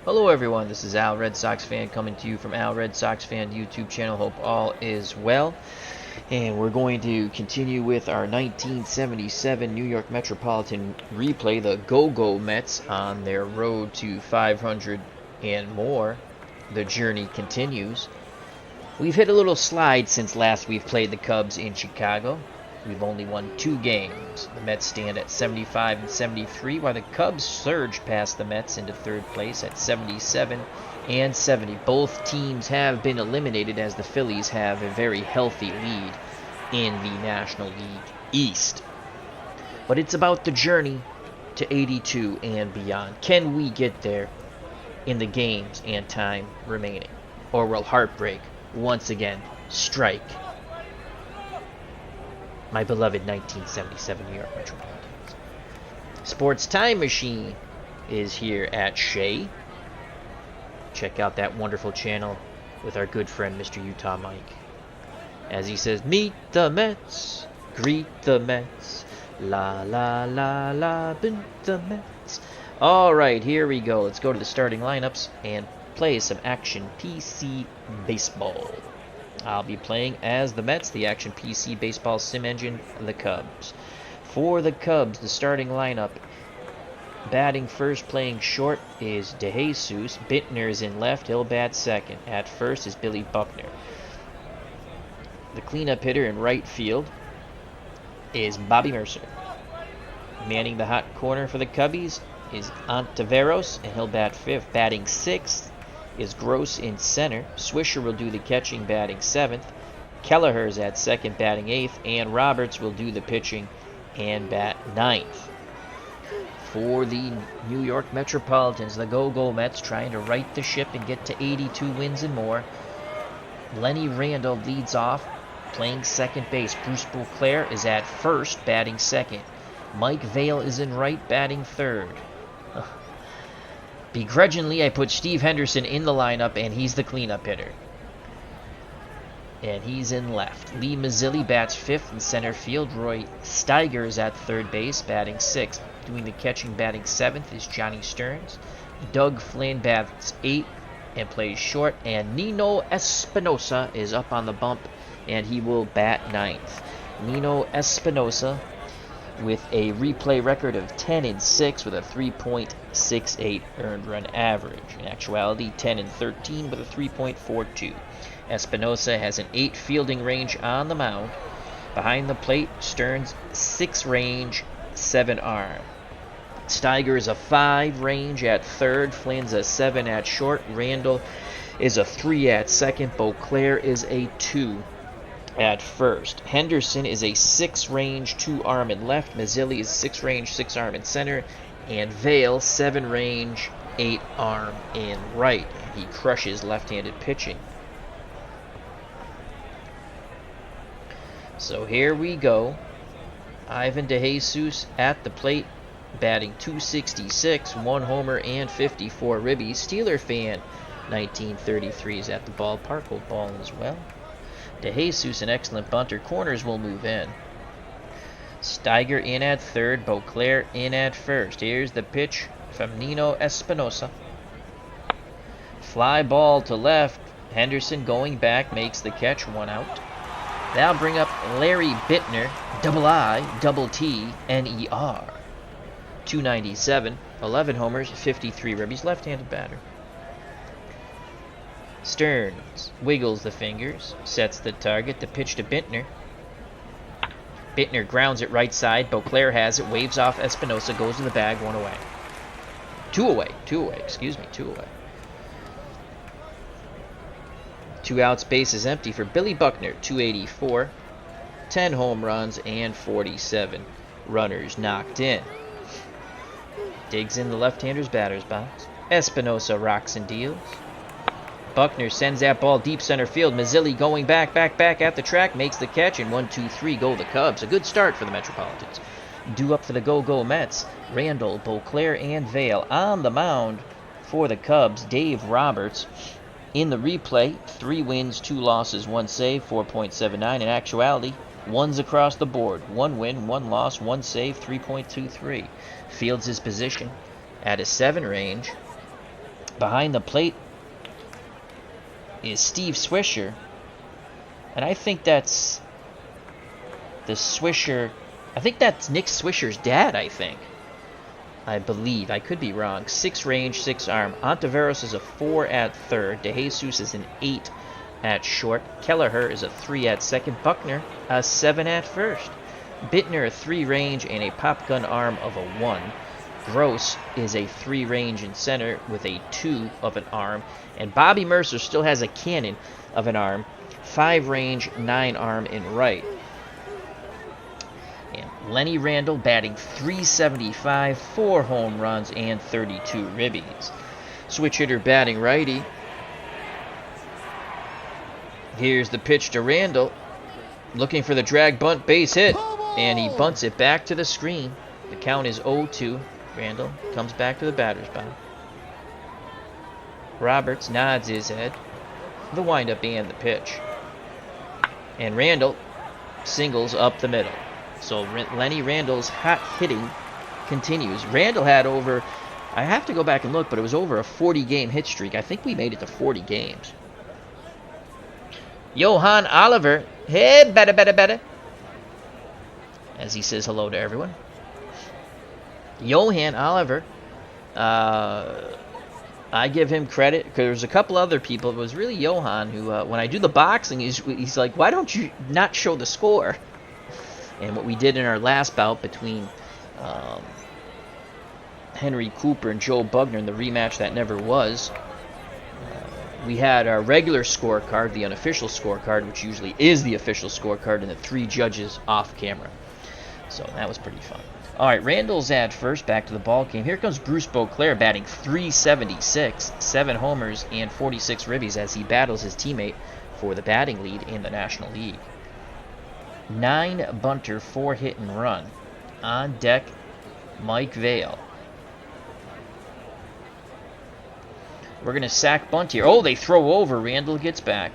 Hello everyone, this is Al Red Sox Fan coming to you from Al Red Sox Fan YouTube channel. Hope all is well. And we're going to continue with our 1977 New York Metropolitan replay, the Go-Go Mets on their road to 500 and more. The journey continues. We've hit a little slide since last we've played the Cubs in Chicago. We've only won 2 games. The Mets stand at 75 and 73, while the Cubs surged past the Mets into third place at 77 and 70. Both teams have been eliminated as the Phillies have a very healthy lead in the National League East. But it's about the journey to 82 and beyond. Can we get there in the games and time remaining? Or will heartbreak once again strike my beloved 1977 New York Metropolitans? Sports Time Machine is here at Shea. Check out that wonderful channel with our good friend Mr. Utah Mike, as he says, meet the Mets, greet the Mets, la la la la, beat the Mets. Alright, here we go. Let's go to the starting lineups and play some Action PC Baseball. I'll be playing as the Mets, the Action PC Baseball Sim Engine, the Cubs. For the Cubs, the starting lineup, batting first, playing short, is DeJesus. Bittner is in left, he'll bat second. At first is Billy Buckner. The cleanup hitter in right field is Bobby Mercer. Manning the hot corner for the Cubbies is Ontiveros, and he'll bat fifth. Batting sixth is Gross in center. Swisher will do the catching, batting seventh. Kelleher's at second, batting eighth. And Roberts will do the pitching and bat ninth. For the New York Metropolitans, the Go-Go Mets trying to right the ship and get to 82 wins and more. Lenny Randall leads off, playing second base. Bruce Beauclair is at first, batting second. Mike Vail is in right, batting third. Begrudgingly, I put Steve Henderson in the lineup, and he's the cleanup hitter. And he's in left. Lee Mazzilli bats fifth in center field. Roy Steiger is at third base, batting sixth. Doing the catching, batting seventh, is Johnny Stearns. Doug Flynn bats eighth and plays short. And Nino Espinosa is up on the bump, and he will bat ninth. Nino Espinosa with a replay record of 10-6 with a 3.68 earned run average. In actuality, 10-13 with a 3.42. Espinosa has an 8 fielding range on the mound. Behind the plate, Stearns 6 range, 7 arm. Steiger is a 5 range at third. Flynn's a 7 at short. Randall is a 3 at second. Beauclair is a 2 at first. Henderson is a 6 range, 2 arm in left. Mazzilli is 6 range, 6 arm in center. And Vail 7 range, 8 arm in right. He crushes left-handed pitching. So here we go. Ivan DeJesus at the plate, batting .266, 1 homer and 54 ribbies. Steeler fan 1933 is at the ballpark, will ball as well. DeJesus, an excellent bunter. Corners will move in. Steiger in at third. Beauclair in at first. Here's the pitch from Nino Espinosa. Fly ball to left. Henderson going back, makes the catch, 1 out. That'll bring up Larry Bittner, I-double-T-N-E-R. 297, 11 homers, 53 ribbies, left-handed batter. Stearns wiggles the fingers, sets the target. The pitch to Bittner. Bittner grounds it right side. Beauclair has it, waves off Espinosa, goes to the bag, 1 away. 2 away, 2 away. 2 outs, base is empty for Billy Buckner, 284, 10 home runs, and 47 runners knocked in. Digs in the left-hander's batter's box. Espinosa rocks and deals. Buckner sends that ball deep center field. Mazzilli going back at the track, makes the catch, and 1-2-3 go the Cubs. A good start for the Metropolitans. Due up for the Go-Go Mets, Randall, Beauclair, and Vail. On the mound for the Cubs, Dave Roberts. In the replay, 3 wins, 2 losses, 1 save, 4.79. In actuality, 1s across the board. 1 win, 1 loss, 1 save, 3.23. Fields his position at a 7 range. Behind the plate is Steve Swisher. And I think that's the Swisher. I think that's Nick Swisher's dad, I believe. I could be wrong. 6 range, 6 arm. Ontiveros is a 4 at third. DeJesus is an 8 at short. Kelleher is a 3 at second. Buckner a 7 at first. Bittner a 3 range and a pop gun arm of a 1. Gross is a 3 range in center with a 2 of an arm. And Bobby Mercer still has a cannon of an arm. 5 range, 9 arm in right. And Lenny Randle batting .375, 4 home runs, and 32 ribbies. Switch hitter batting righty. Here's the pitch to Randle. Looking for the drag bunt base hit. And he bunts it back to the screen. The count is 0-2. Randle comes back to the batter's box. Roberts nods his head. The windup and the pitch. And Randle singles up the middle. So Lenny Randle's hot hitting continues. Randle had over, I have to go back and look, but it was over a 40-game hit streak. I think we made it to 40 games. Johan Oliver, hey, better. As he says hello to everyone. Johan Oliver, I give him credit because there's a couple other people. It was really Johan who, when I do the boxing, he's like, why don't you not show the score? And what we did in our last bout between Henry Cooper and Joe Bugner in the rematch that never was, we had our regular scorecard, the unofficial scorecard, which usually is the official scorecard, and the 3 judges off camera. So that was pretty fun. All right, Randle's at first, back to the ball game. Here comes Bruce Beauclair batting .376, 7 homers and 46 ribbies as he battles his teammate for the batting lead in the National League. 9 bunter, 4 hit and run. On deck, Mike Vail. We're going to sack bunt here. Oh, they throw over. Randle gets back.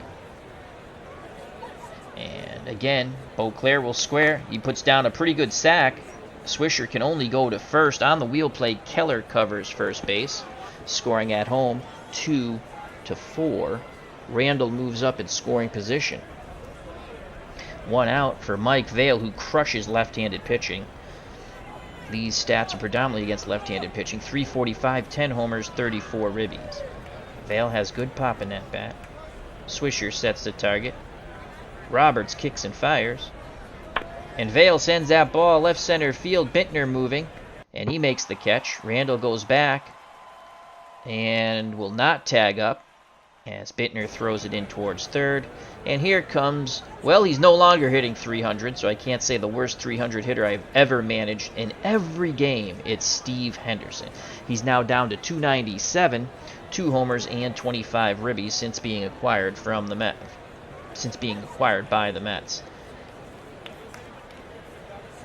And again, Beauclair will square. He puts down a pretty good sack. Swisher can only go to first. On the wheel play, Keller covers first base. Scoring at home, 2-4. Randle moves up in scoring position. 1 out for Mike Vail, who crushes left-handed pitching. These stats are predominantly against left-handed pitching. .345, 10 homers, 34 ribbies. Vail has good pop in that bat. Swisher sets the target. Roberts kicks and fires. And Vail sends that ball left center field. Bittner moving. And he makes the catch. Randle goes back. And will not tag up. As Bittner throws it in towards third. And here comes, well, he's no longer hitting .300, so I can't say the worst .300 hitter I've ever managed. In every game, it's Steve Henderson. He's now down to .297, 2 homers and 25 ribbies since being acquired from the Mets. Since being acquired by the Mets.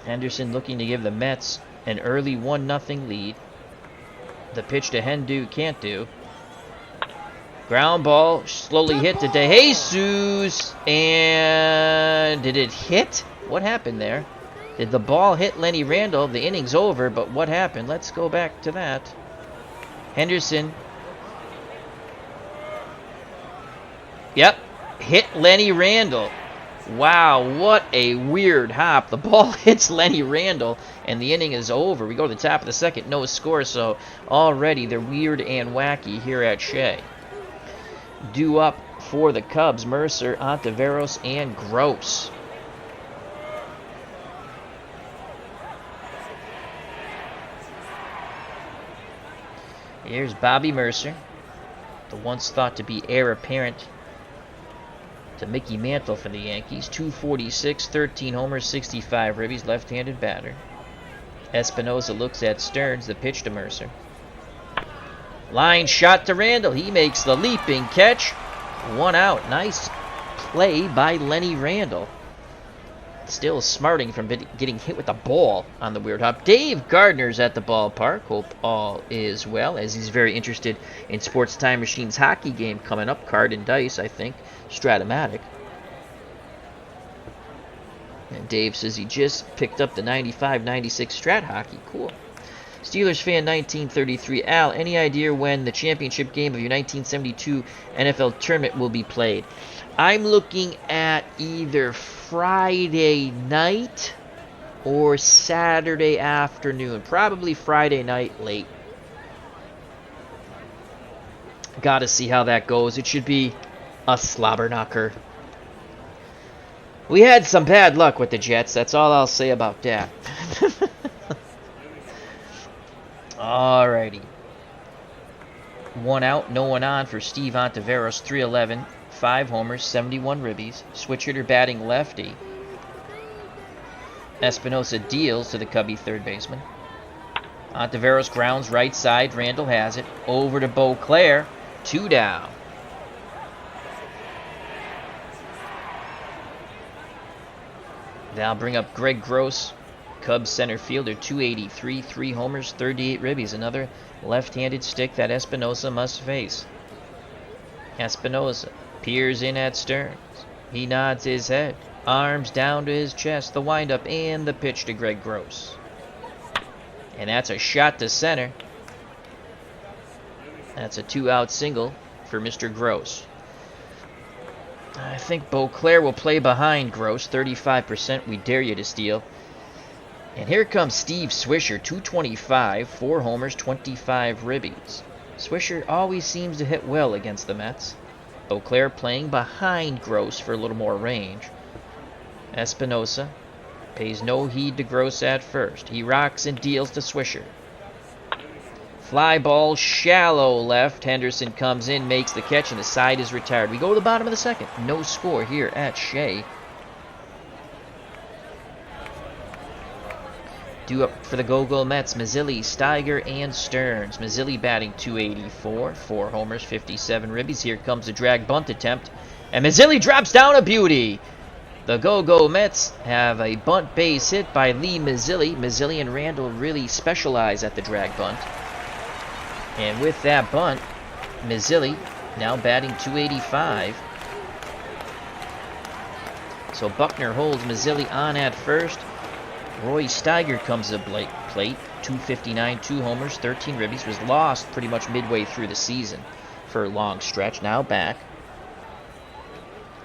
Henderson looking to give the Mets an early 1-0 lead. The pitch to Hendu can't do. Ground ball slowly hit to DeJesus. And did it hit? What happened there? Did the ball hit Lenny Randle? The inning's over, but what happened? Let's go back to that. Henderson. Yep. Hit Lenny Randle. Wow, what a weird hop. The ball hits Lenny Randle, and the inning is over. We go to the top of the second, no score, so already they're weird and wacky here at Shea. Due up for the Cubs, Mercer, Ontiveros, and Gross. Here's Bobby Mercer, the once thought to be heir apparent to Mickey Mantle for the Yankees. .246, 13 homers, 65 ribbies, left-handed batter. Espinosa looks at Stearns, the pitch to Mercer. Line shot to Randle. He makes the leaping catch. 1 out. Nice play by Lenny Randle. Still smarting from getting hit with the ball on the weird hop. Dave Gardner's at the ballpark. Hope all is well, as he's very interested in Sports Time Machine's hockey game coming up. Card and dice, I think. Stratomatic. And Dave says he just picked up the 95-96 Strat Hockey. Cool. Steelers fan 1933. Al, any idea when the championship game of your 1972 NFL tournament will be played? I'm looking at either Friday night or Saturday afternoon. Probably Friday night late. Gotta see how that goes. It should be a slobber knocker. We had some bad luck with the Jets. That's all I'll say about that. Alrighty. 1 out, no one on for Steve Ontiveros. 311, 5 homers, 71 ribbies. Switch hitter batting lefty. Espinosa deals to the Cubby third baseman. Ontiveros grounds right side. Randall has it. Over to Beauclair. 2 down. Now bring up Greg Gross, Cubs center fielder, 283, 3 homers, 38 ribbies. Another left-handed stick that Espinosa must face. Espinosa peers in at Stearns. He nods his head, arms down to his chest, the windup and the pitch to Greg Gross. And that's a shot to center. That's a 2-out single for Mr. Gross. I think Beauclair will play behind Gross, 35%. We dare you to steal. And here comes Steve Swisher, 225, 4 homers, 25 ribbies. Swisher always seems to hit well against the Mets. Beauclair playing behind Gross for a little more range. Espinosa pays no heed to Gross at first. He rocks and deals to Swisher. Fly ball, shallow left. Henderson comes in, makes the catch, and the side is retired. We go to the bottom of the second. No score here at Shea. Due up for the Go-Go Mets, Mazzilli, Steiger, and Stearns. Mazzilli batting 284, 4 homers, 57 ribbies. Here comes the drag bunt attempt, and Mazzilli drops down a beauty. The Go-Go Mets have a bunt base hit by Lee Mazzilli. Mazzilli and Randall really specialize at the drag bunt. And with that bunt, Mazzilli now batting 285. So Buckner holds Mazzilli on at first. Roy Steiger comes to the plate, 259, 2 homers, 13 ribbies. Was lost pretty much midway through the season for a long stretch. Now back.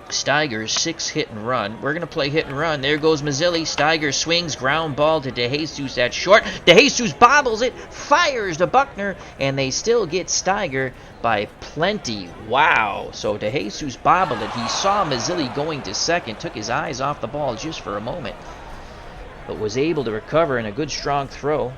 Steiger's 6 hit and run. We're going to play hit and run. There goes Mazzilli. Steiger swings, ground ball to DeJesus at short. DeJesus bobbles it, fires to Buckner, and they still get Steiger by plenty. Wow. So DeJesus bobbled it. He saw Mazzilli going to second, took his eyes off the ball just for a moment, but was able to recover in a good strong throw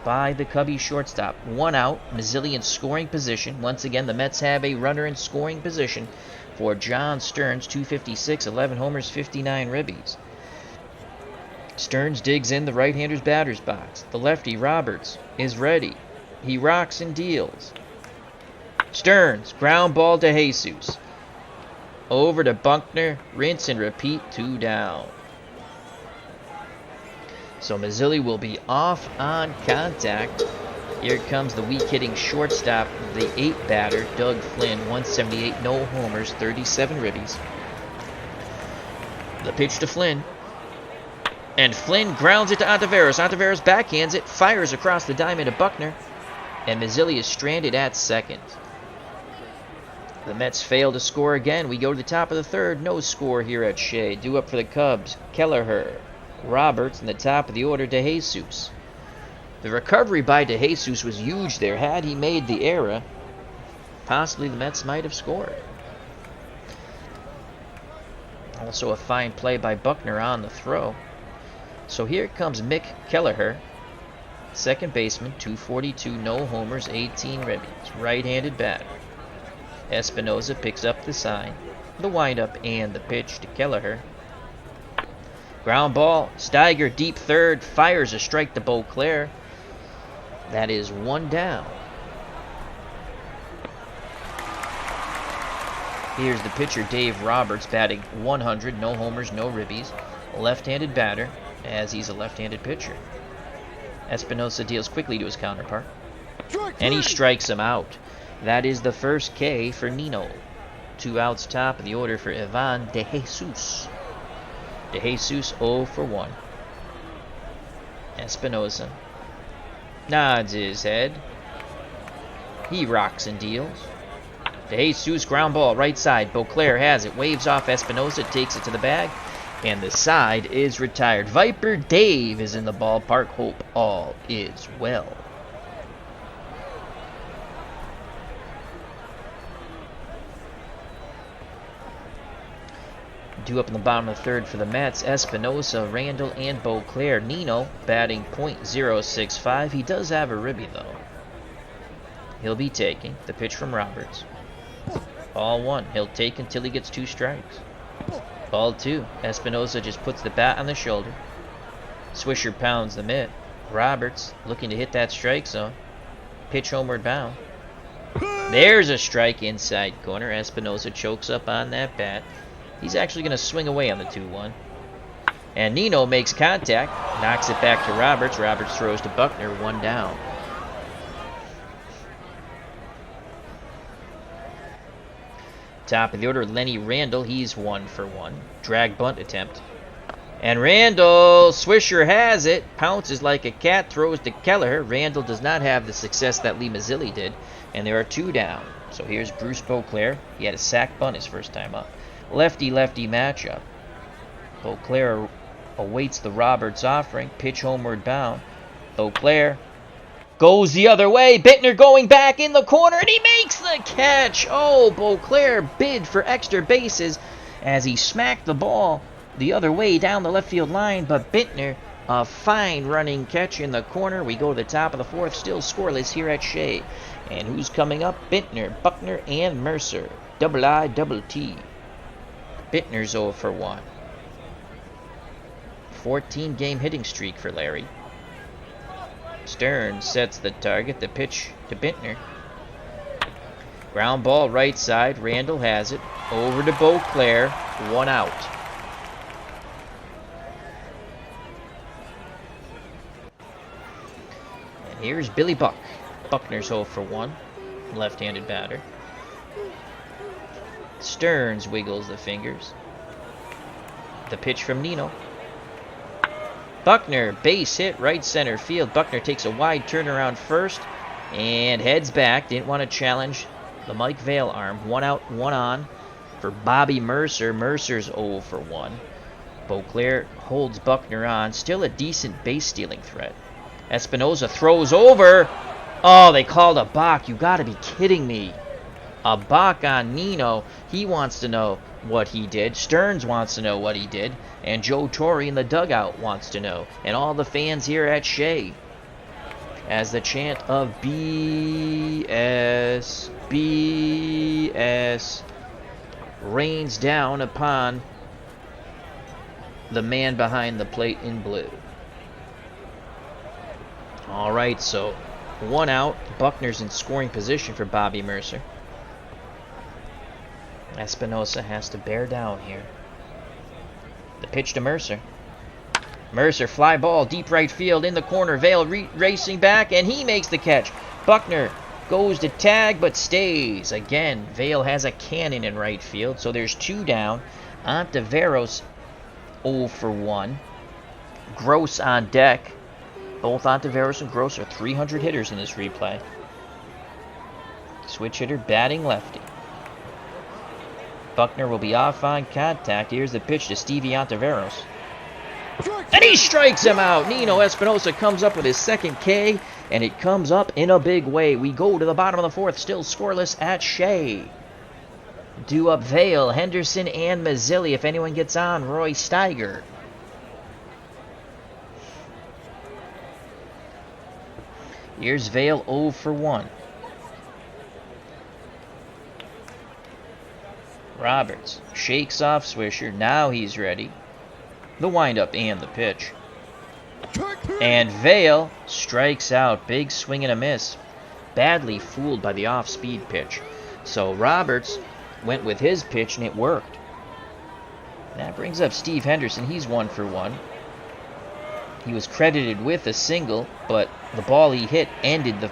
by the Cubby shortstop. 1 out, Mazzilli in scoring position. Once again, the Mets have a runner in scoring position for John Stearns, 256, 11 homers, 59 ribbies. Stearns digs in the right-hander's batter's box. The lefty, Roberts, is ready. He rocks and deals. Stearns, ground ball to Jesus. Over to Buckner, rinse and repeat, 2 down. So Mazzilli will be off on contact. Here comes the weak-hitting shortstop, the 8th batter, Doug Flynn, 178, no homers, 37 ribbies. The pitch to Flynn. And Flynn grounds it to Ontiveros. Ontiveros backhands it, fires across the diamond to Buckner, and Mazzilli is stranded at second. The Mets fail to score again. We go to the top of the third. No score here at Shea. Due up for the Cubs, Kelleher, Roberts, in the top of the order, DeJesus. The recovery by DeJesus was huge there. Had he made the error, possibly the Mets might have scored. Also a fine play by Buckner on the throw. So here comes Mick Kelleher, second baseman, 242, no homers, 18 ribbies, right-handed batter. Espinosa picks up the sign, the windup, and the pitch to Kelleher. Ground ball, Steiger deep third, fires a strike to Beauclair. That is 1 down. Here's the pitcher, Dave Roberts, batting 100, no homers, no ribbies. Left-handed batter, as he's a left-handed pitcher. Espinosa deals quickly to his counterpart, and he strikes him out. That is the first K for Nino. 2 outs, top of the order for Ivan DeJesus. DeJesus 0 for 1. Espinosa nods his head. He rocks and deals. To Jesus, ground ball, right side. Beauclair has it, waves off Espinosa, takes it to the bag, and the side is retired. Viper Dave is in the ballpark. Hope all is well. Due up in the bottom of the third for the Mets, Espinosa, Randall, and Beauclair. Nino batting .065. He does have a ribby, though. He'll be taking the pitch from Roberts. Ball one. He'll take until he gets 2 strikes. Ball 2. Espinosa just puts the bat on the shoulder. Swisher pounds the mitt. Roberts looking to hit that strike zone. Pitch homeward bound. There's a strike inside corner. Espinosa chokes up on that bat. He's actually going to swing away on the 2-1. And Nino makes contact. Knocks it back to Roberts. Roberts throws to Buckner. 1 down. Top of the order, Lenny Randall. He's 1 for 1. Drag bunt attempt. And Randall, Swisher has it. Pounces like a cat, throws to Kelleher. Randall does not have the success that Lee Mazzilli did. And there are 2 down. So here's Bruce Beauclair. He had a sac bunt his first time up. Lefty-lefty matchup. Beauclair awaits the Roberts offering. Pitch homeward bound. Beauclair goes the other way. Bittner going back in the corner, and he makes the catch. Oh, Beauclair bid for extra bases as he smacked the ball the other way down the left field line, but Bittner, a fine running catch in the corner. We go to the top of the 4th, still scoreless here at Shea. And who's coming up? Bittner, Buckner, and Mercer. Double I, double T. Bittner's 0 for 1. 14-game hitting streak for Larry. Stern sets the target. The pitch to Bittner. Ground ball right side. Randall has it. Over to Beauclair. 1 out. And here's Billy Buck. Buckner's 0 for 1. Left-handed batter. Stearns wiggles the fingers. The pitch from Nino. Buckner, base hit, right center field. Buckner takes a wide turnaround first and heads back. Didn't want to challenge the Mike Vail arm. 1 out, 1 on for Bobby Mercer. Mercer's 0 for 1. Beauclair holds Buckner on. Still a decent base stealing threat. Espinosa throws over. Oh, they called a balk. You got to be kidding me. A balk on Nino. He wants to know what he did. Stearns wants to know what he did. And Joe Torre in the dugout wants to know. And all the fans here at Shea. As the chant of BS, BS rains down upon the man behind the plate in blue. All right, so 1 out. Buckner's in scoring position for Bobby Mercer. Espinosa has to bear down here. The pitch to Mercer. Mercer, fly ball, deep right field, in the corner. Vail racing back, and he makes the catch. Buckner goes to tag, but stays. Again, Vail has a cannon in right field, so there's 2 down. Ontiveros 0 for 1. Gross on deck. Both Ontiveros and Gross are 300 hitters in this replay. Switch hitter batting lefty. Buckner will be off on contact. Here's the pitch to Stevie Ontiveros. And he strikes him out. Nino Espinosa comes up with his 2nd K, and it comes up in a big way. We go to the bottom of the 4th, still scoreless at Shea. Due up Vail, Henderson, and Mazzilli. If anyone gets on, Roy Steiger. Here's Vail 0 for 1. Roberts shakes off Swisher. Now he's ready. The windup and the pitch. And Vail strikes out. Big swing and a miss. Badly fooled by the off-speed pitch. So Roberts went with his pitch and it worked. That brings up Steve Henderson. He's 1 for 1. He was credited with a single, but the ball he hit ended the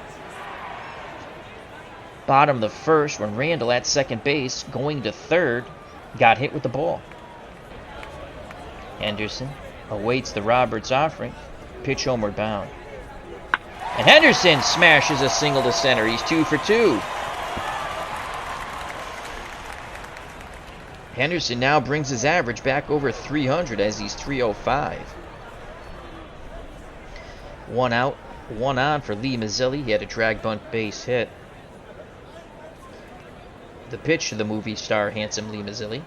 bottom of the 1st when Randall at second base, going to 3rd, got hit with the ball. Henderson awaits the Roberts offering. Pitch homeward bound. And Henderson smashes a single to center. He's 2 for 2. Henderson now brings his average back over 300 as he's 305. 1 out, 1 on for Lee Mazzilli. He had a drag bunt base hit. The pitch to the movie star, handsome Lee Mazzilli.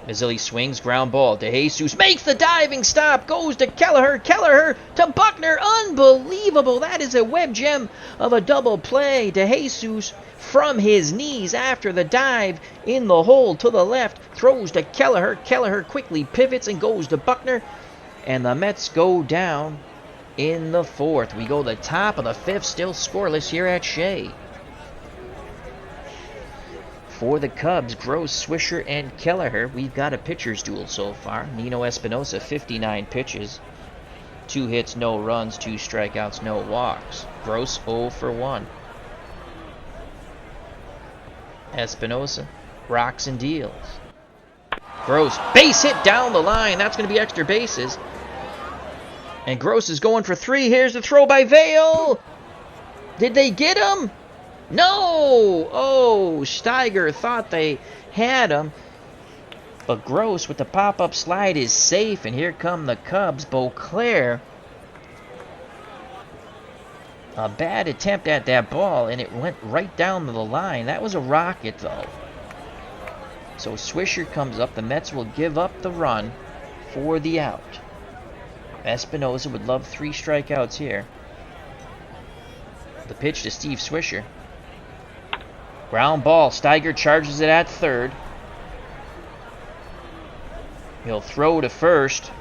Mazzilli swings, ground ball. DeJesus makes the diving stop. Goes to Kelleher. Kelleher to Buckner. Unbelievable. That is a web gem of a double play. DeJesus from his knees after the dive in the hole to the left. Throws to Kelleher. Kelleher quickly pivots and goes to Buckner. And the Mets go down in the 4th. We go to the top of the 5th. Still scoreless here at Shea. For the Cubs, Gross, Swisher, and Kelleher, we've got a pitcher's duel so far. Nino Espinosa, 59 pitches. 2 hits, no runs, 2 strikeouts, no walks. Gross, 0 for 1. Espinosa rocks and deals. Gross, base hit down the line. That's going to be extra bases. And Gross is going for 3. Here's the throw by Vail. Did they get him? No! Oh, Steiger thought they had him. But Gross with the pop-up slide is safe. And here come the Cubs. Beauclair. A bad attempt at that ball, and it went right down to the line. That was a rocket, though. So Swisher comes up. The Mets will give up the run for the out. Espinosa would love 3 strikeouts here. The pitch to Steve Swisher. Ground ball. Steiger charges it at third. He'll throw to first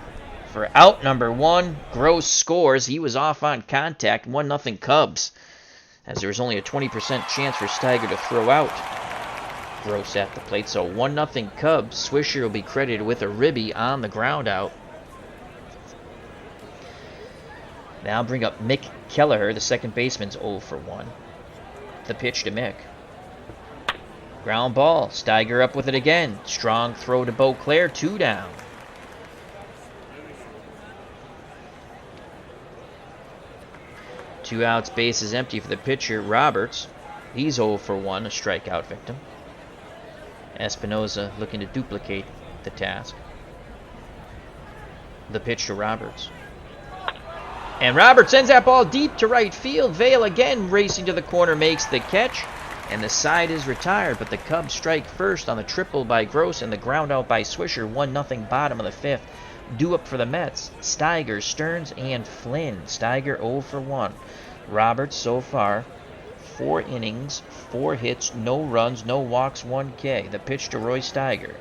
for out number 1. Gross scores. He was off on contact. 1-0 Cubs. As there was only a 20% chance for Steiger to throw out. Gross at the plate. So 1-0 Cubs. Swisher will be credited with a ribby on the ground out. Now bring up Mick Kelleher. The second baseman's 0 for 1. The pitch to Mick. Ground ball. Steiger up with it again. Strong throw to Beauclair. 2 down. Two outs, bases empty for the pitcher, Roberts. He's 0 for 1, a strikeout victim. Espinosa looking to duplicate the task. The pitch to Roberts. And Roberts sends that ball deep to right field. Vail again racing to the corner, makes the catch. And the side is retired, but the Cubs strike first on the triple by Gross and the ground out by Swisher. 1-0 bottom of the 5th. Due up for the Mets. Steiger, Stearns, and Flynn. Steiger 0 for 1. Roberts so far 4 innings, 4 hits, no runs, no walks, 1 K. The pitch to Roy Steiger.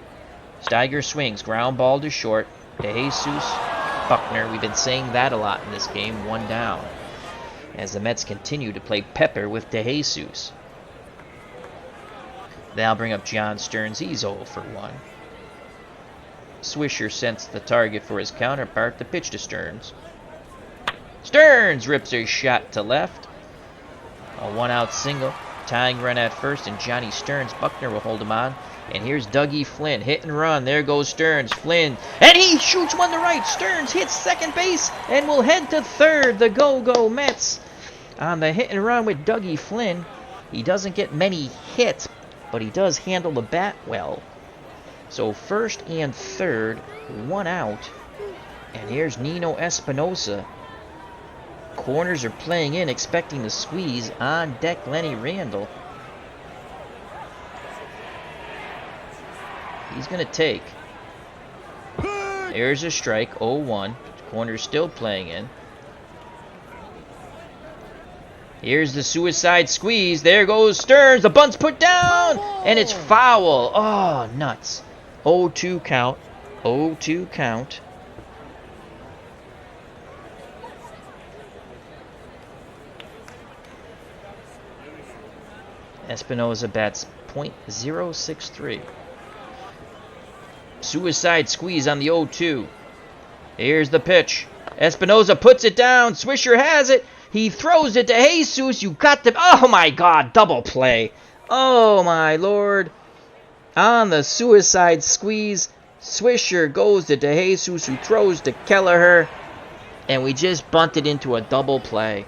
Steiger swings, ground ball to short. DeJesus, Buckner. We've been saying that a lot in this game. 1 down. As the Mets continue to play pepper with DeJesus. They'll bring up John Stearns. He's 0 for 1. Swisher sensed the target for his counterpart. The pitch to Stearns. Stearns rips a shot to left. A 1-out single. Tying run at first, and Johnny Stearns. Buckner will hold him on. And here's Dougie Flynn. Hit and run. There goes Stearns. Flynn. And he shoots one to right. Stearns hits second base and will head to third. The go-go Mets on the hit and run with Dougie Flynn. He doesn't get many hits, but he does handle the bat well. So first and third, 1 out. And here's Nino Espinosa. Corners are playing in, expecting the squeeze. On deck, Lenny Randall. He's going to take. There's a strike, 0-1. Corners still playing in. Here's the suicide squeeze. There goes Stearns. The bunt's put down. And it's foul. Oh, nuts. 0-2 count. 0-2 count. Espinosa bats .063. Suicide squeeze on the 0-2. Here's the pitch. Espinosa puts it down. Swisher has it. He throws it to Jesus. You got the... Oh, my God. Double play. Oh, my Lord. On the suicide squeeze, Swisher goes to DeJesus, who throws to Kelleher. And we just bunted into a double play.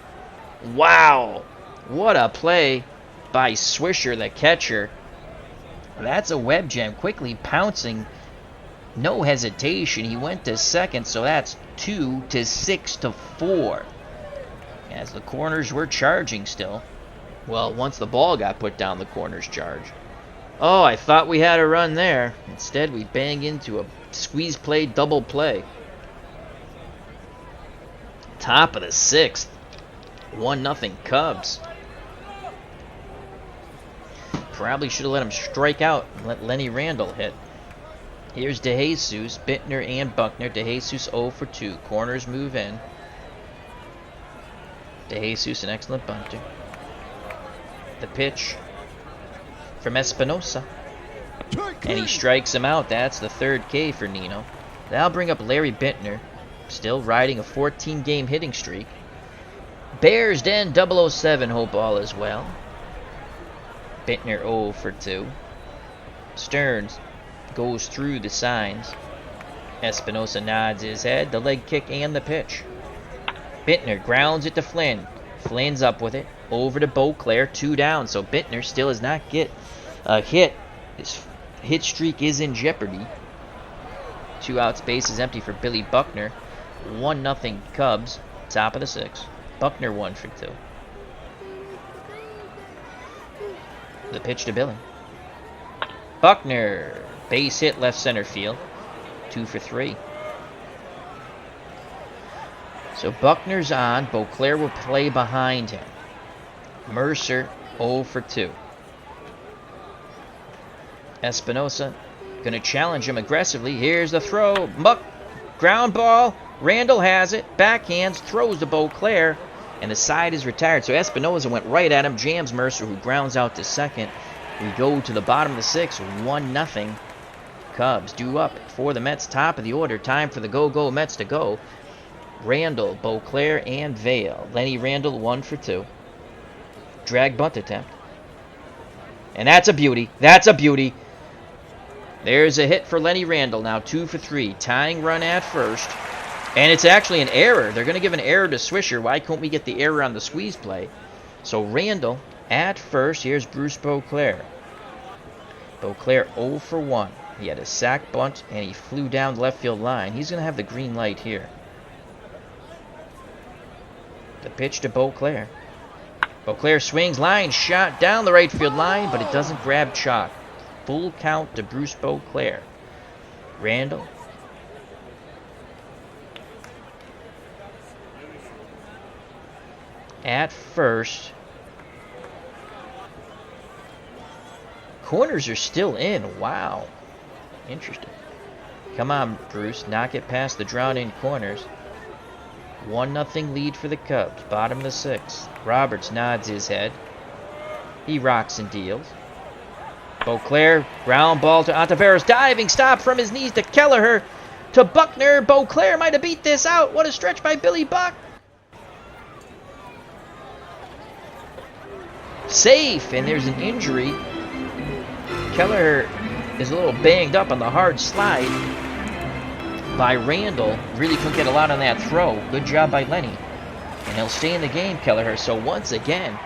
Wow. What a play by Swisher, the catcher. That's a web gem. Quickly pouncing. No hesitation. He went to second, so that's 2 to 6 to 4. As the corners were charging still. Well, once the ball got put down, the corners charged. Oh, I thought we had a run there. Instead, we bang into a squeeze play, double play. Top of the 6th. 1-0 Cubs. Probably should have let him strike out and let Lenny Randall hit. Here's DeJesus, Bittner and Buckner. DeJesus 0 for 2. Corners move in. DeJesus, an excellent bunter. The pitch from Espinosa. And he strikes him out. That's the 3rd K for Nino. That'll bring up Larry Bittner, still riding a 14-game hitting streak. Bears Den 007 hope all is well. Bittner 0 for 2. Stearns goes through the signs. Espinosa nods his head. The leg kick and the pitch. Bittner grounds it to Flynn. Flynn's up with it. Over to Beauclair. 2 down. So Bittner still does not get a hit. His hit streak is in jeopardy. 2 outs. Base is empty for Billy Buckner. 1-0 Cubs. Top of the 6th. Buckner 1 for 2. The pitch to Billy. Buckner. Base hit left center field. 2 for 3. So Buckner's on. Beauclair will play behind him. Mercer 0 for 2. Espinosa going to challenge him aggressively. Here's the throw. Ground ball. Randall has it. Backhands. Throws to Beauclair. And the side is retired. So Espinosa went right at him. Jams Mercer, who grounds out to second. We go to the bottom of the 6th. 1-0. Cubs due up for the Mets. Top of the order. Time for the go-go Mets to go. Randall, Beauclair, and Vale. Lenny Randall 1 for 2. Drag bunt attempt. And that's a beauty. That's a beauty. There's a hit for Lenny Randall now. 2 for 3. Tying run at first. And it's actually an error. They're going to give an error to Swisher. Why couldn't we get the error on the squeeze play? So Randall at first. Here's Bruce Beauclair. Beauclair 0 for 1. He had a sac bunt, and he flew down the left field line. He's going to have the green light here. The pitch to Beauclair. Beauclair swings, line shot down the right field line, but it doesn't grab chalk. Full count to Bruce Beauclair. Randall. At first. Corners are still in. Wow. Interesting. Come on, Bruce. Knock it past the drawn-in corners. 1-0 lead for the Cubs. Bottom of the 6th. Roberts nods his head. He rocks and deals. Beauclair, ground ball to Ontiveros. Diving stop from his knees to Kelleher. To Buckner. Beauclair might have beat this out. What a stretch by Billy Buck. Safe, and there's an injury. Kelleher is a little banged up on the hard slide by Randall. Really couldn't get a lot on that throw. Good job by Lenny. And he'll stay in the game, Kelleher. So once again,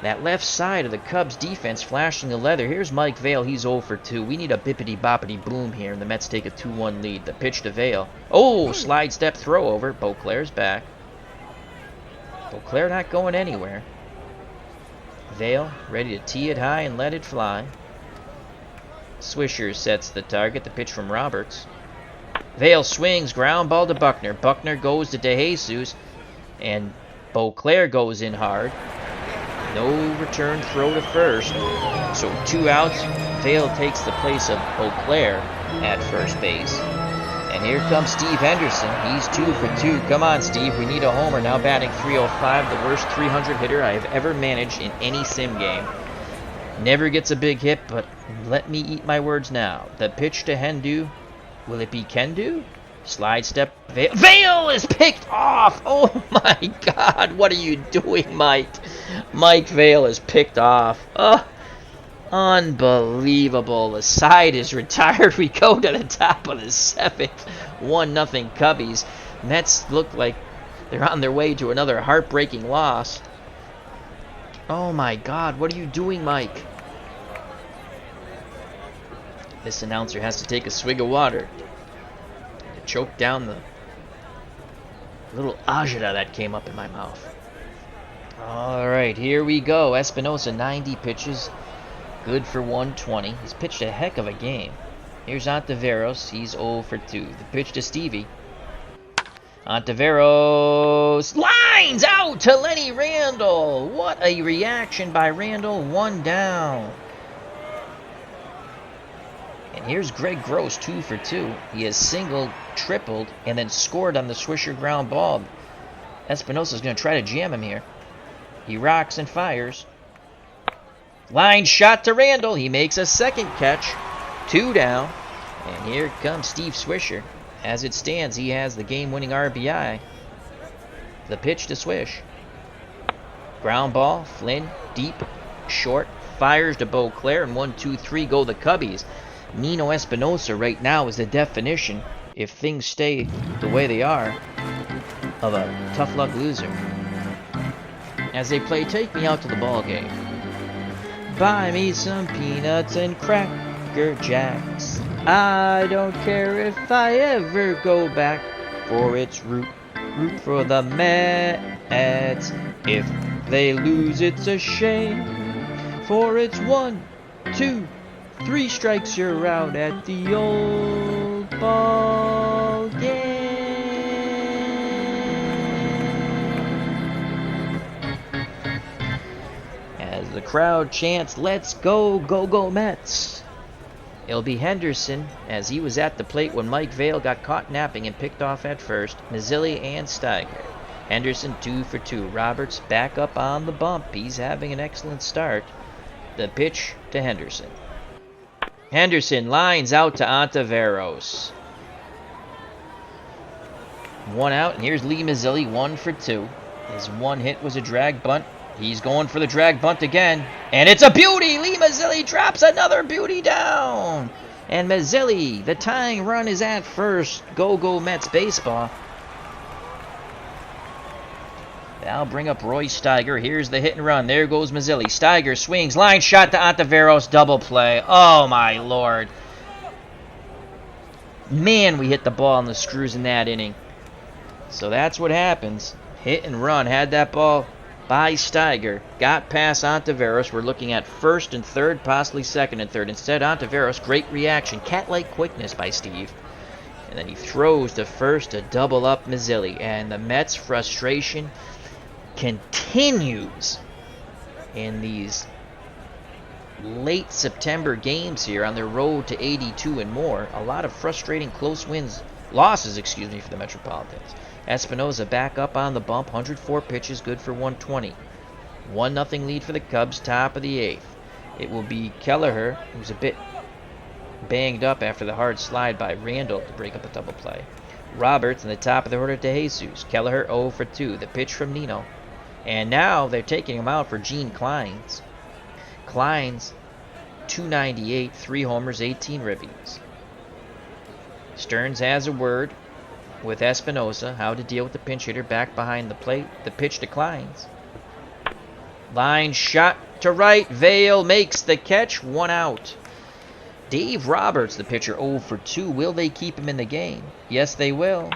that left side of the Cubs defense flashing the leather. Here's Mike Vale. He's 0 for 2. We need a bippity-boppity boom here, and the Mets take a 2-1 lead. The pitch to Vale. Oh, slide step throw over. Beauclair's back. Beauclair not going anywhere. Vale ready to tee it high and let it fly. Swisher sets the target. The pitch from Roberts. Vale swings. Ground ball to Buckner. Buckner goes to DeJesus. And Beauclair goes in hard. No return throw to first. So 2 outs. Vale takes the place of Beauclair at first base. And here comes Steve Henderson. He's 2 for 2. Come on, Steve. We need a homer. Now batting .305. The worst 300 hitter I have ever managed in any sim game. Never gets a big hit, but let me eat my words now. The pitch to Hendu. Will it be Kendu? Slide step. Vale is picked off. Oh my God. What are you doing, Mike? Mike Vale is picked off. Oh, unbelievable. The side is retired. We go to the top of the 7th. 1-0 Cubbies. Mets look like They're on their way to another heartbreaking loss. Oh my God, what are you doing, Mike? This announcer has to take a swig of water to choke down the little agita that came up in my mouth. Alright, here we go. Espinosa, 90 pitches. Good for 120. He's pitched a heck of a game. Here's Ontiveros. He's 0 for 2. The pitch to Stevie. Ontiveros lines out to Lenny Randall. What a reaction by Randall. 1 down. And here's Greg Gross, 2 for 2. He has singled, tripled, and then scored on the Swisher ground ball. Espinosa's going to try to jam him here. He rocks and fires. Line shot to Randall. He makes a second catch. 2 down. And here comes Steve Swisher. As it stands, he has the game-winning RBI. The pitch to Swish. Ground ball. Flynn, deep, short, fires to Beauclair, and 1, 2, 3 go the Cubbies. Nino Espinosa right now is the definition, if things stay the way they are, of a tough luck loser. As they play Take Me Out to the Ball Game. Buy me some peanuts and Cracker Jacks. I don't care if I ever go back, for it's root for the Mets. If they lose, it's a shame, for it's 1, 2, 3 strikes, you're out at the old ball game. As the crowd chants, "Let's go, go, go Mets!" It'll be Henderson, as he was at the plate when Mike Vail got caught napping and picked off at first. Mazzilli and Steiger. Henderson 2 for 2. Roberts back up on the bump. He's having an excellent start. The pitch to Henderson. Henderson lines out to Ontiveros. 1 out, and here's Lee Mazzilli, 1 for 2. His 1 hit was a drag bunt. He's going for the drag bunt again. And it's a beauty! Lee Mazzilli drops another beauty down! And Mazzilli, the tying run is at first. Go, go Mets baseball. That'll bring up Roy Steiger. Here's the hit and run. There goes Mazzilli. Steiger swings. Line shot to Ontiveros. Double play. Oh, my Lord. Man, we hit the ball on the screws in that inning. So that's what happens. Hit and run. Had that ball by Steiger. Got past Ontiveros. We're looking at first and third, possibly second and third. Instead, Ontiveros, great reaction. Cat-like quickness by Steve. And then he throws to first to double up Mazzilli. And the Mets' frustration continues in these late September games here on their road to 82 and more. A lot of frustrating close losses for the Metropolitans. Espinosa back up on the bump, 104 pitches, good for 120. 1-0 lead for the Cubs, top of the 8th. It will be Kelleher, who's a bit banged up after the hard slide by Randall to break up a double play. Roberts in the top of the order to Jesus. Kelleher 0 for 2. The pitch from Nino. And now they're taking him out for Gene Kleins. Kleins, 298, 3 homers, 18 ribbies. Stearns has a word with Espinosa, how to deal with the pinch hitter back behind the plate. The pitch to Kleins. Line shot to right. Vail makes the catch. 1 out. Dave Roberts, the pitcher, 0 for 2. Will they keep him in the game? Yes, they will.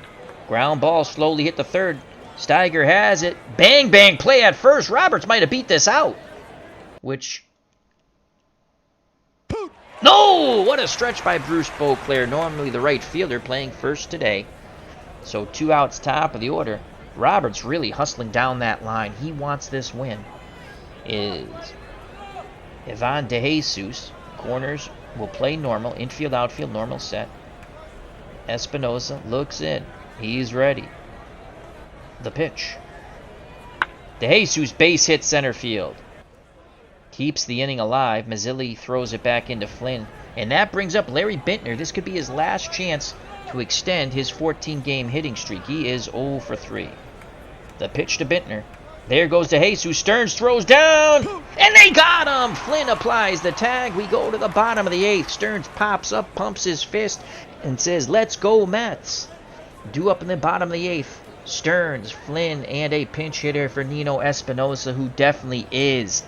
Ground ball slowly hit the third. Steiger has it. Bang, bang, play at first. Roberts might have beat this out. Which... No! What a stretch by Bruce Beauclair. Normally the right fielder playing first today. So 2 outs, top of the order. Roberts really hustling down that line. He wants this win. Is Ivan DeJesus. Corners will play normal. Infield, outfield, normal set. Espinosa looks in. He's ready. The pitch. DeJesus base hit center field. Keeps the inning alive. Mazzilli throws it back into Flynn. And that brings up Larry Bintner. This could be his last chance to extend his 14-game hitting streak. He is 0 for 3. The pitch to Bintner. There goes DeJesus. Stearns throws down. And they got him. Flynn applies the tag. We go to the bottom of the 8th. Stearns pops up, pumps his fist, and says, "Let's go, Mets." Due up in the bottom of the 8th. Stearns, Flynn, and a pinch hitter for Nino Espinosa, who definitely is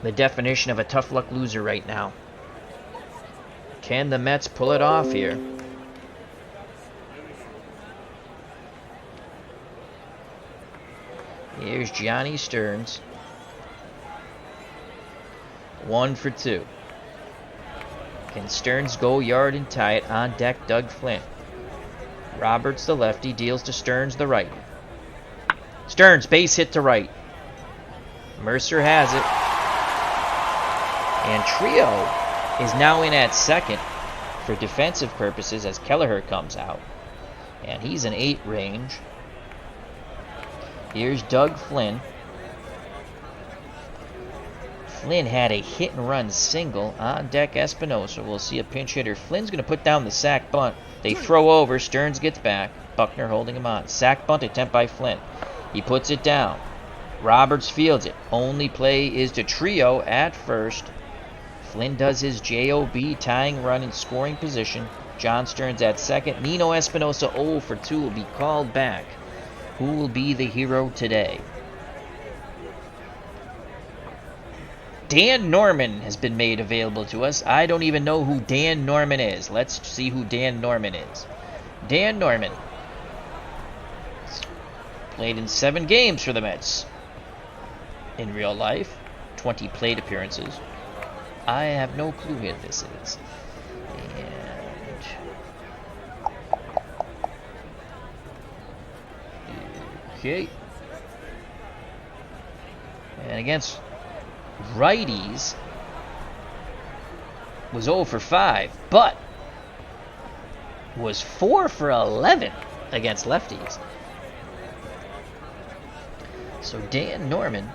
the definition of a tough luck loser right now. Can the Mets pull it off here? Here's Johnny Stearns. 1 for 2. Can Stearns go yard and tie it? On deck, Doug Flynn. Roberts, the lefty, deals to Stearns, the right. Stearns, base hit to right. Mercer has it. And Trio is now in at second for defensive purposes as Kelleher comes out. And he's an 8 range. Here's Doug Flynn. Flynn had a hit-and-run single. On deck, Espinosa. We'll see a pinch hitter. Flynn's going to put down the sac bunt. They throw over. Stearns gets back. Buckner holding him on. Sac bunt attempt by Flynn. He puts it down. Roberts fields it. Only play is to Trio at first. Flynn does his JOB, tying run in scoring position. John Stearns at second. Nino Espinosa 0 for 2 will be called back. Who will be the hero today? Dan Norman has been made available to us. I don't even know who Dan Norman is. Let's see who Dan Norman is. Dan Norman played in 7 games for the Mets. In real life, 20 plate appearances. I have no clue who this is. Okay. And against righties was 0 for 5, but was 4 for 11 against lefties. So Dan Norman,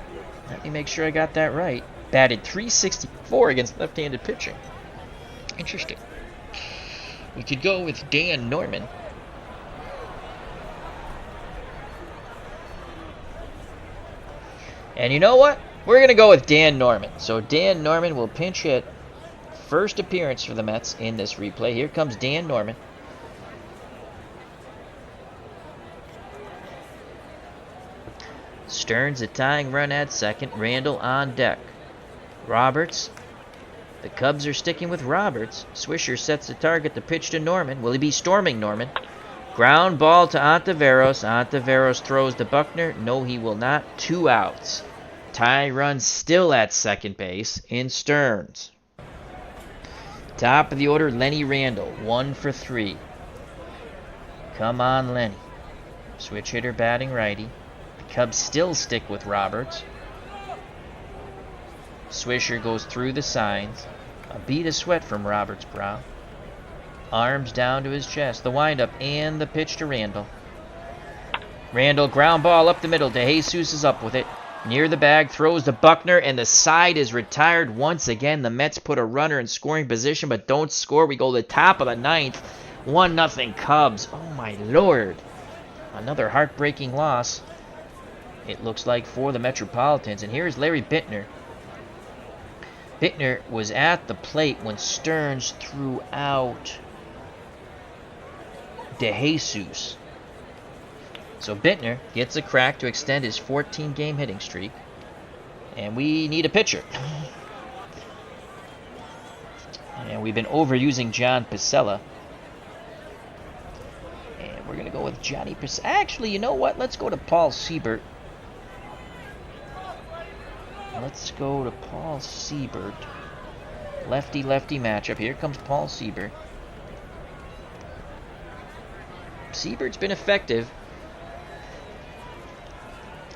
let me make sure I got that right, batted .364 against left-handed pitching. Interesting. We could go with Dan Norman. And you know what? We're going to go with Dan Norman. So Dan Norman will pinch hit. First appearance for the Mets in this replay. Here comes Dan Norman. Stearns a tying run at second. Randall on deck. Roberts. The Cubs are sticking with Roberts. Swisher sets the target to pitch to Norman. Will he be storming Norman? Ground ball to Ontiveros. Ontiveros throws to Buckner. No, he will not. 2 outs. Tie run still at second base in Stearns. Top of the order, Lenny Randall. 1 for 3. Come on, Lenny. Switch hitter batting righty. The Cubs still stick with Roberts. Swisher goes through the signs. A bead of sweat from Roberts' brow. Arms down to his chest. The windup and the pitch to Randall. Randall, ground ball up the middle. DeJesus is up with it. Near the bag, throws to Buckner, and the side is retired once again. The Mets put a runner in scoring position, but don't score. We go to the top of the 9th. 1-0 Cubs. Oh, my Lord. Another heartbreaking loss, it looks like, for the Metropolitans. And here's Larry Bittner. Bittner was at the plate when Stearns threw out DeJesus. So Bittner gets a crack to extend his 14-game hitting streak. And we need a pitcher. And we've been overusing John Pacella. And we're going to go with Johnny Pacella. Actually, you know what? Let's go to Paul Siebert. Let's go to Paul Siebert. Lefty-lefty matchup. Here comes Paul Siebert. Siebert's been effective.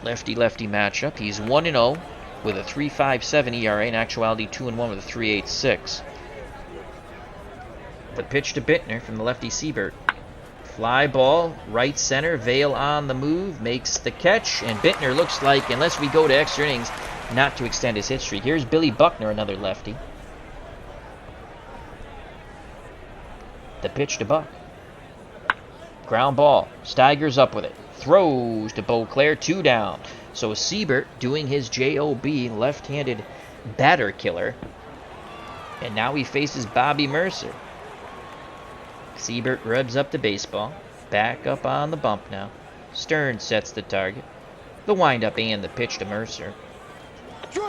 Lefty-lefty matchup. He's 1-0 with a 3.57 ERA. In actuality, 2-1 with a 3.86. The pitch to Bittner from the lefty Siebert. Fly ball, right center. Vail on the move, makes the catch. And Bittner looks like, unless we go to extra innings, not to extend his hit streak. Here's Billy Buckner, another lefty. The pitch to Buck. Ground ball. Steiger's up with it. Throws to Beauclair, 2 down. So Siebert doing his JOB, left-handed batter killer. And now he faces Bobby Mercer. Siebert revs up the baseball. Back up on the bump now. Stern sets the target. The windup and the pitch to Mercer.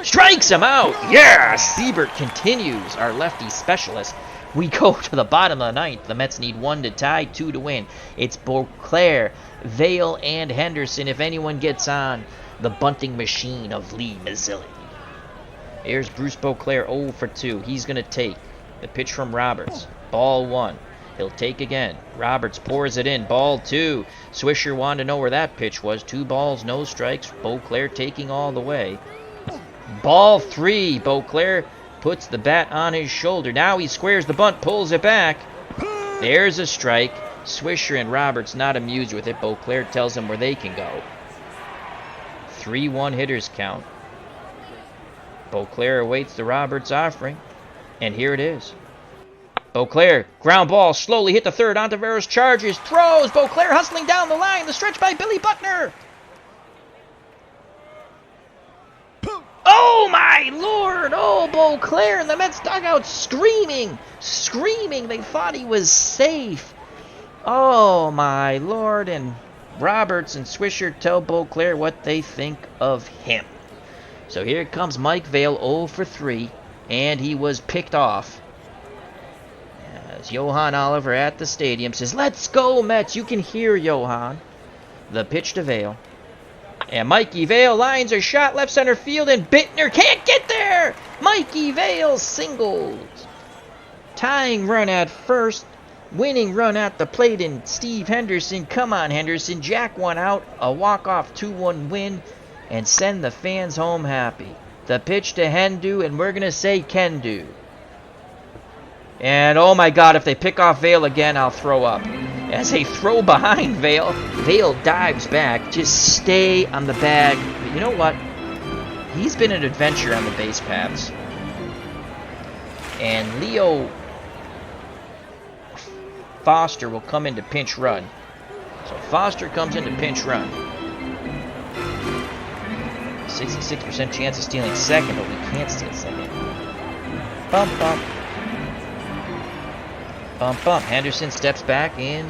Strikes him out! Yeah! Siebert continues, our lefty specialist. We go to the bottom of the ninth. The Mets need 1 to tie, 2 to win. It's Beauclair, Vail, and Henderson if anyone gets on. The bunting machine of Lee Mazzilli. Here's Bruce Beauclair 0 for 2. He's going to take. The pitch from Roberts. Ball 1. He'll take again. Roberts pours it in. Ball 2. Swisher wanted to know where that pitch was. 2 balls, no strikes. Beauclair taking all the way. Ball 3. Beauclair puts the bat on his shoulder. Now he squares the bunt, pulls it back. There's a strike. Swisher and Roberts not amused with it. Beauclair tells them where they can go. 3-1 hitters count. Beauclair awaits the Roberts offering. And here it is. Beauclair, ground ball, slowly hit the third. Ontiveros charges, throws. Beauclair hustling down the line. The stretch by Billy Buckner. Oh my lord! Oh, Beauclair in the Mets dugout screaming. They thought he was safe. Oh my lord. And Roberts and Swisher tell Beauclair what they think of him. So here comes Mike Vail 0 for 3. And he was picked off. As Johan Oliver at the stadium says, "Let's go, Mets." You can hear Johan. The pitch to Vail. And Mikey Vail lines a shot left center field, and Bittner can't get there. Mikey Vail singles. Tying run at first. Winning run at the plate, and Steve Henderson. Come on, Henderson. Jack one out. A walk-off 2-1 win. And send the fans home happy. The pitch to Hendu, and we're going to say can do. And oh my god, if they pick off Vail again, I'll throw up. As they throw behind Vail, Vail dives back. Just stay on the bag. But you know what? He's been an adventure on the base paths. And Leo Foster will come into pinch run. So Foster comes into pinch run. 66% chance of stealing second, but we can't steal second. Bump, bump. Bump, bump. Henderson steps back in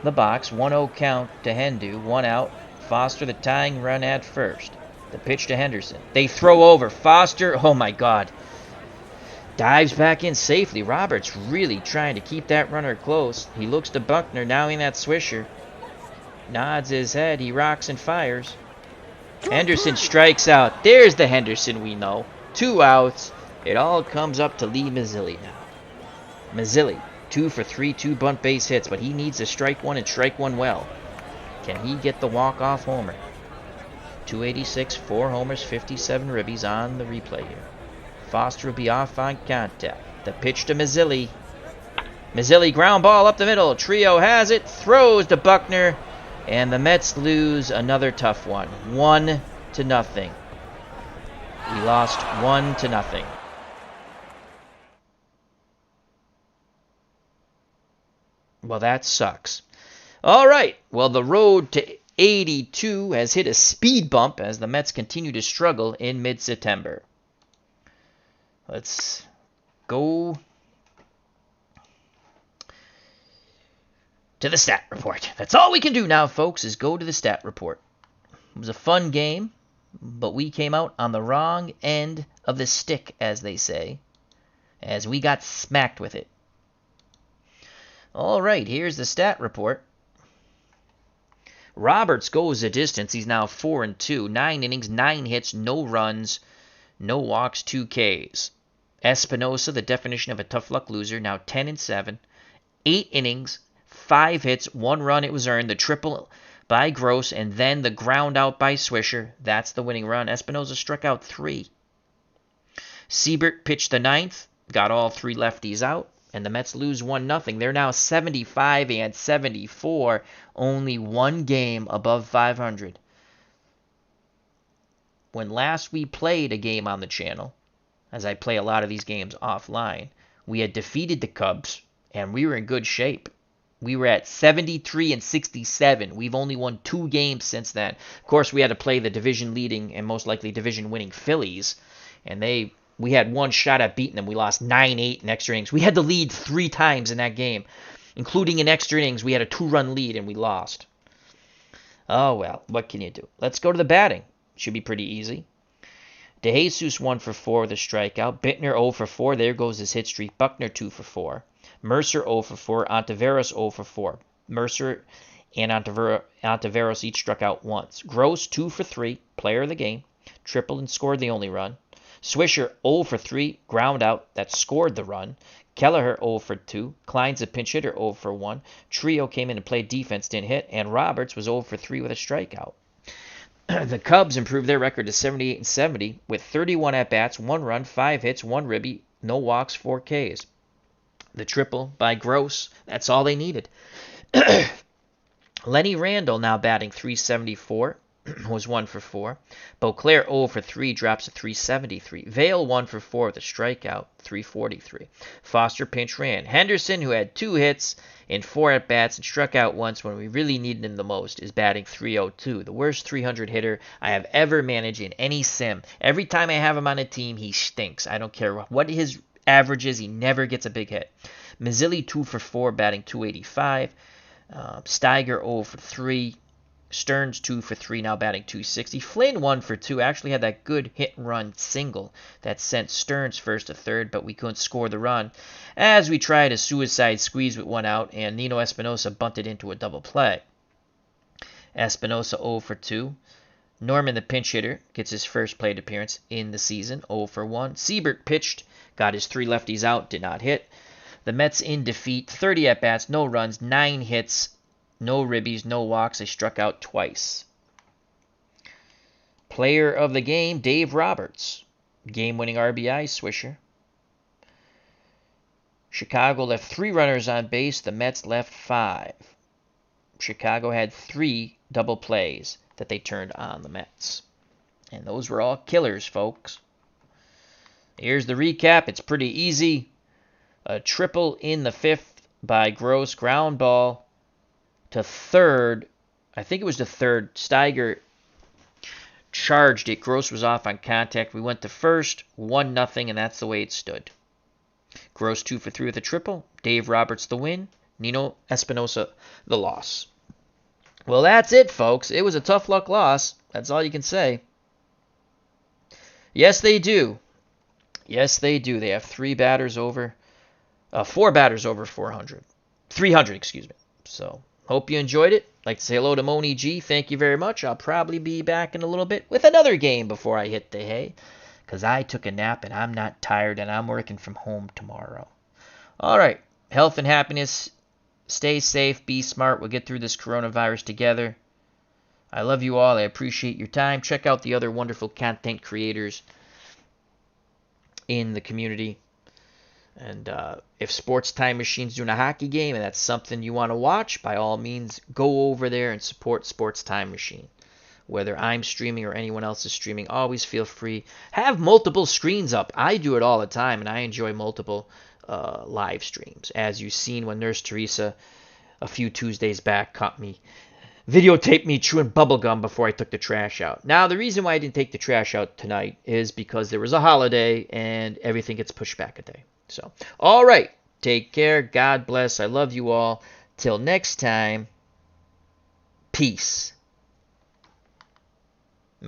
the box. 1-0 count to Hendu. 1 out. Foster the tying run at first. The pitch to Henderson. They throw over. Foster, oh my god. Dives back in safely. Roberts really trying to keep that runner close. He looks to Buckner, now in that Swisher. Nods his head. He rocks and fires. Henderson strikes out. There's the Henderson we know. 2 outs. It all comes up to Lee Mazzilli now. Mazzilli, 2 for 3, 2 bunt base hits, but he needs to strike one and strike one well. Can he get the walk-off homer? 286, 4 homers, 57 ribbies on the replay here. Foster will be off on contact. The pitch to Mazzilli. Mazzilli ground ball up the middle. Trio has it, throws to Buckner, and the Mets lose another tough one. 1-0. We lost 1-0. Well, that sucks. All right. Well, the road to 82 has hit a speed bump as the Mets continue to struggle in mid-September. Let's go to the stat report. That's all we can do now, folks, is go to the stat report. It was a fun game, but we came out on the wrong end of the stick, as they say, as we got smacked with it. All right, here's the stat report. Roberts goes the distance. He's now 4-2. 9 innings, 9 hits, no runs, no walks, 2 Ks. Espinosa, the definition of a tough luck loser, now 10-7. 8 innings, 5 hits, 1 run. It was earned. The triple by Gross, and then the ground out by Swisher. That's the winning run. Espinosa struck out 3. Siebert pitched the 9th, got all 3 lefties out. And the Mets lose 1-0. They're now 75-74, only 1 game above 500. When last we played a game on the channel, as I play a lot of these games offline, we had defeated the Cubs, and we were in good shape. We were at 73-67. We've only won 2 games since then. Of course, we had to play the division-leading and most likely division-winning Phillies, and we had 1 shot at beating them. We lost 9-8 in extra innings. We had to lead 3 times in that game, including in extra innings. We had a 2-run lead, and we lost. Oh, well, what can you do? Let's go to the batting. Should be pretty easy. DeJesus 1 for 4 with a strikeout. Bittner 0 for 4. There goes his hit streak. Buckner 2 for 4. Mercer 0 for 4. Ontiveros 0 for 4. Mercer and Ontiveros each struck out once. Gross 2 for 3. Player of the game. Tripled and scored the only run. Swisher 0 for 3. Ground out that scored the run. Kelleher 0 for 2. Klein's a pinch hitter 0 for 1. Trio came in and played defense, didn't hit. And Roberts was 0 for 3 with a strikeout. The Cubs improved their record to 78 and 70 with 31 at-bats, 1 run, 5 hits, 1 ribby, no walks, 4 Ks. The triple by Gross, that's all they needed. Lenny Randall, now batting .374, was 1 for 4. Beauclair 0 for 3, drops to .373. Vale 1 for 4 with a strikeout, .343. Foster pinch ran. Henderson, who had 2 hits in 4 at-bats and struck out once when we really needed him the most, is batting .302. The worst 300 hitter I have ever managed in any sim. Every time I have him on a team, he stinks. I don't care what his average is. He never gets a big hit. Mazzilli 2 for 4, batting .285. Steiger 0 for 3. Stearns 2 for 3, now batting .260. Flynn 1 for 2, actually had that good hit and run single that sent Stearns first to third, but we couldn't score the run as we tried a suicide squeeze with 1 out, and Nino Espinosa bunted into a double play. Espinosa 0 for 2. Norman, the pinch hitter, gets his first plate appearance in the season, 0 for 1. Siebert pitched, got his 3 lefties out, did not hit. The Mets in defeat, 30 at-bats, no runs, 9 hits, no ribbies, no walks. They struck out twice. Player of the game, Dave Roberts. Game-winning RBI, Swisher. Chicago left 3 runners on base. The Mets left 5. Chicago had 3 double plays that they turned on the Mets. And those were all killers, folks. Here's the recap. It's pretty easy. A triple in the 5th by Gross. Ground ball to third. I think it was the third. Steiger charged it. Gross was off on contact. We went to first, 1-0, and that's the way it stood. Gross 2 for 3 with a triple. Dave Roberts the win. Nino Espinosa the loss. Well, that's it, folks. It was a tough luck loss. That's all you can say. Yes, they do. Yes, they do. They have 4 batters over 400. 300, excuse me. So, hope you enjoyed it. I'd like to say hello to Moni G. Thank you very much. I'll probably be back in a little bit with another game before I hit the hay, because I took a nap and I'm not tired and I'm working from home tomorrow. All right. Health and happiness. Stay safe. Be smart. We'll get through this coronavirus together. I love you all. I appreciate your time. Check out the other wonderful content creators in the community. And if Sports Time Machine's doing a hockey game and that's something you want to watch, by all means, go over there and support Sports Time Machine. Whether I'm streaming or anyone else is streaming, always feel free. Have multiple screens up. I do it all the time, and I enjoy multiple live streams. As you've seen when Nurse Teresa a few Tuesdays back caught me, videotaped me chewing bubblegum before I took the trash out. Now, the reason why I didn't take the trash out tonight is because there was a holiday and everything gets pushed back a day. So, all right. Take care. God bless. I love you all. Till next time. Peace.